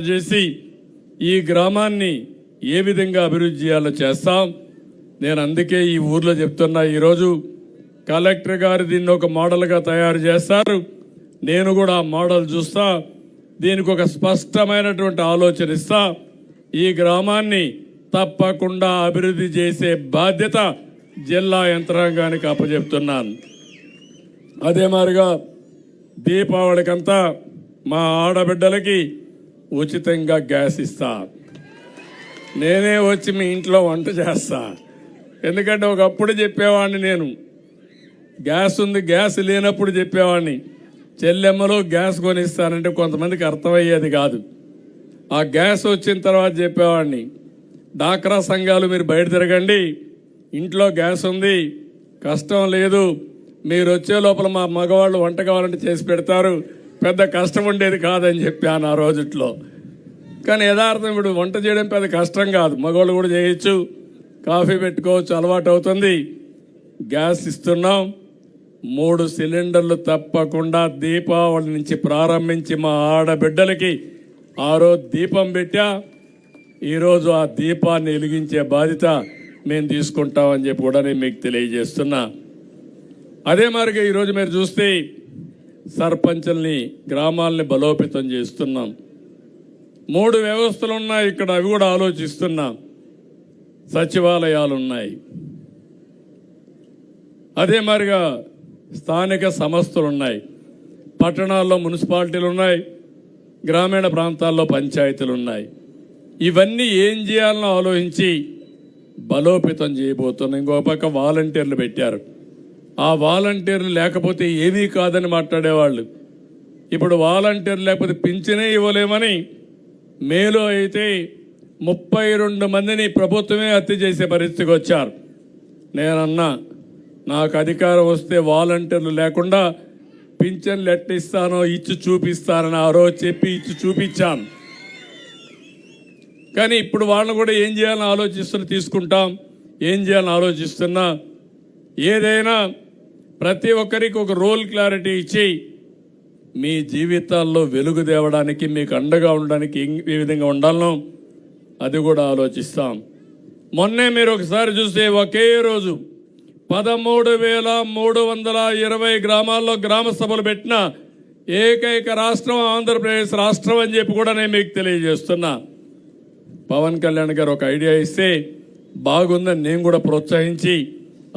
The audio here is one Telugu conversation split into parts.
చేసి ఈ గ్రామాన్ని ఏ విధంగా అభివృద్ధి చేయాలో చేస్తాం. నేను అందుకే ఈ ఊర్లో చెప్తున్నా, ఈరోజు కలెక్టర్ గారు దీన్ని ఒక మోడల్గా తయారు చేస్తారు. నేను కూడా ఆ మోడల్ చూస్తా, దీనికి ఒక స్పష్టమైనటువంటి ఆలోచన ఇస్తా. ఈ గ్రామాన్ని తప్పకుండా అభివృద్ధి చేసే బాధ్యత జిల్లా యంత్రాంగానికి అప్పచెప్తున్నాను. అదే మాదిరిగా దీపావళికంతా మా ఆడబిడ్డలకి ఉచితంగా గ్యాస్ ఇస్తా. నేనే వచ్చి మీ ఇంట్లో వంట చేస్తా. ఎందుకంటే ఒకప్పుడు చెప్పేవాడిని, నేను గ్యాస్ ఉంది, గ్యాస్ లేనప్పుడు చెప్పేవాడిని చెల్లెమ్మలో గ్యాస్ కొనిస్తానంటే కొంతమందికి అర్థమయ్యేది కాదు. ఆ గ్యాస్ వచ్చిన తర్వాత చెప్పేవాడిని, డాక్రా సంఘాలు మీరు బయట తిరగండి, ఇంట్లో గ్యాస్ ఉంది, కష్టం లేదు, మీరు వచ్చే లోపల మా మగవాళ్ళు వంట కావాలంటే చేసి పెడతారు, పెద్ద కష్టం ఉండేది కాదని చెప్పాను ఆ రోజుట్లో. కానీ యథార్థం ఇప్పుడు వంట చేయడం పెద్ద కష్టం కాదు, మగవాళ్ళు కూడా చేయొచ్చు, కాఫీ పెట్టుకోవచ్చు, అలవాటు అవుతుంది. గ్యాస్ ఇస్తున్నాం, 3 సిలిండర్లు తప్పకుండా దీపావళి నుంచి ప్రారంభించి మా ఆడబిడ్డలకి ఆ రోజు దీపం పెట్టా. ఈరోజు ఆ దీపాన్ని వెలిగించే బాధ్యత మేము తీసుకుంటామని చెప్పి కూడా నేను మీకు తెలియజేస్తున్నా. అదే మరిగా ఈరోజు మీరు చూస్తే సర్పంచుల్ని, గ్రామాలని బలోపేతం చేస్తున్నాం. 3 వ్యవస్థలు ఉన్నాయి ఇక్కడ, అవి కూడా ఆలోచిస్తున్నాం. సచివాలయాలు ఉన్నాయి, అదే మరిగా స్థానిక సంస్థలు ఉన్నాయి, పట్టణాల్లో మున్సిపాలిటీలు ఉన్నాయి, గ్రామీణ ప్రాంతాల్లో పంచాయతీలు ఉన్నాయి. ఇవన్నీ ఏం చేయాలని ఆలోచించి బలోపేతం చేయబోతున్నాం. ఇంకో పక్క వాలంటీర్లు పెట్టారు. ఆ వాలంటీర్లు లేకపోతే ఏమీ కాదని మాట్లాడేవాళ్ళు. ఇప్పుడు వాలంటీర్లు లేకపోతే పింఛనే ఇవ్వలేమని మేలో అయితే 32 మందిని ప్రభుత్వమే హత్య చేసే పరిస్థితికి వచ్చారు. నేనన్నా, నాకు అధికారం వస్తే వాలంటీర్లు లేకుండా పింఛన్లు ఎట్టిస్తానో ఇచ్చి చూపిస్తానని ఆ రోజు చెప్పి ఇచ్చి చూపించాను. కానీ ఇప్పుడు వాళ్ళని కూడా ఏం చేయాలని తీసుకుంటాం, ఏం చేయాలని ఆలోచిస్తున్నా. ఏదైనా ప్రతి ఒక్కరికి ఒక రోల్ క్లారిటీ ఇచ్చి మీ జీవితాల్లో వెలుగు తేవడానికి, మీకు అండగా ఉండడానికి ఏ విధంగా ఉండాలనో అది కూడా ఆలోచిస్తాం. మొన్నే మీరు ఒకసారి చూస్తే ఒకే రోజు 13,320 గ్రామాల్లో గ్రామ సభలు పెట్టిన ఏకైక రాష్ట్రం ఆంధ్రప్రదేశ్ రాష్ట్రం అని చెప్పి కూడా నేను మీకు తెలియజేస్తున్నా. పవన్ కళ్యాణ్ గారు ఒక ఐడియా ఇస్తే బాగుందని నేను కూడా ప్రోత్సహించి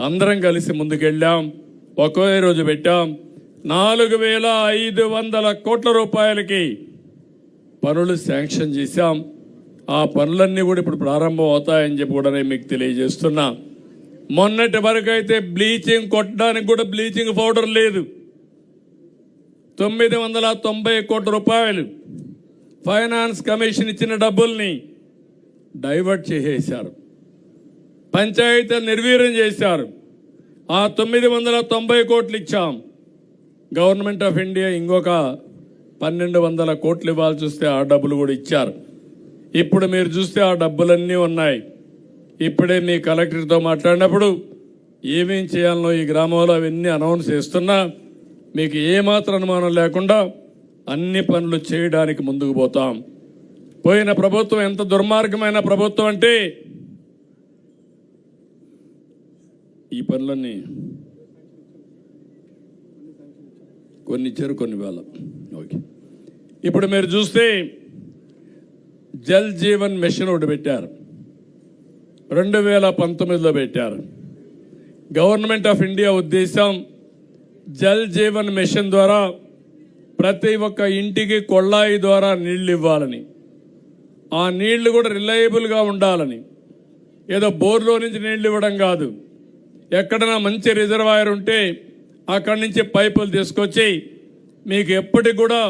అందరం కలిసి ముందుకెళ్ళాం. ఒకే రోజు పెట్టాం. 4,500 కోట్ల రూపాయలకి పనులు శాంక్షన్ చేశాం. ఆ పనులన్నీ కూడా ఇప్పుడు ప్రారంభం అవుతాయని చెప్పి కూడా నేను మీకు తెలియజేస్తున్నా. మొన్నటి వరకు అయితే బ్లీచింగ్ కొట్టడానికి కూడా బ్లీచింగ్ పౌడర్ లేదు. 990 కోట్ల రూపాయలు ఫైనాన్స్ కమిషన్ ఇచ్చిన డబ్బుల్ని డైవర్ట్ చేసేశారు, పంచాయతీలు నిర్వీర్యం చేశారు. ఆ 990 కోట్లు ఇచ్చాం. గవర్నమెంట్ ఆఫ్ ఇండియా ఇంకొక 1,200 కోట్లు ఇవ్వాల్సి వస్తే ఆ డబ్బులు కూడా ఇచ్చారు. ఇప్పుడు మీరు చూస్తే ఆ డబ్బులన్నీ ఉన్నాయి. ఇప్పుడే మీ కలెక్టర్తో మాట్లాడినప్పుడు ఏమేం చేయాలనో ఈ గ్రామంలో అవన్నీ అనౌన్స్ చేస్తున్నా. మీకు ఏమాత్రం అనుమానం లేకుండా అన్ని పనులు చేయడానికి ముందుకు పోతాం. పోయిన ప్రభుత్వం ఎంత దుర్మార్గమైన ప్రభుత్వం అంటే, ఈ పనులన్నీ కొన్ని ఇచ్చారు, కొన్ని వేల. ఓకే, ఇప్పుడు మీరు చూస్తే జల్ జీవన్ మిషన్ ఒకటి పెట్టారు, 2019లో పెట్టారు. గవర్నమెంట్ ఆఫ్ ఇండియా ఉద్దేశం జల్ జీవన్ మిషన్ ద్వారా ప్రతి ఒక్క ఇంటికి కొళాయి ద్వారా నీళ్లు ఇవ్వాలని, ఆ నీళ్లు కూడా రిలయబుల్గా ఉండాలని. ఏదో బోర్లో నుంచి నీళ్లు ఇవ్వడం కాదు, ఎక్కడైనా మంచి రిజర్వాయర్ ఉంటే అక్కడి నుంచి పైపులు తీసుకొచ్చి మీకు ఎప్పటికి కూడా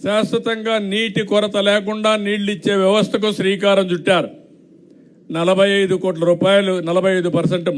శాశ్వతంగా నీటి కొరత లేకుండా నీళ్లు ఇచ్చే వ్యవస్థకు శ్రీకారం చుట్టారు. 45 కోట్ల రూపాయలు, 45%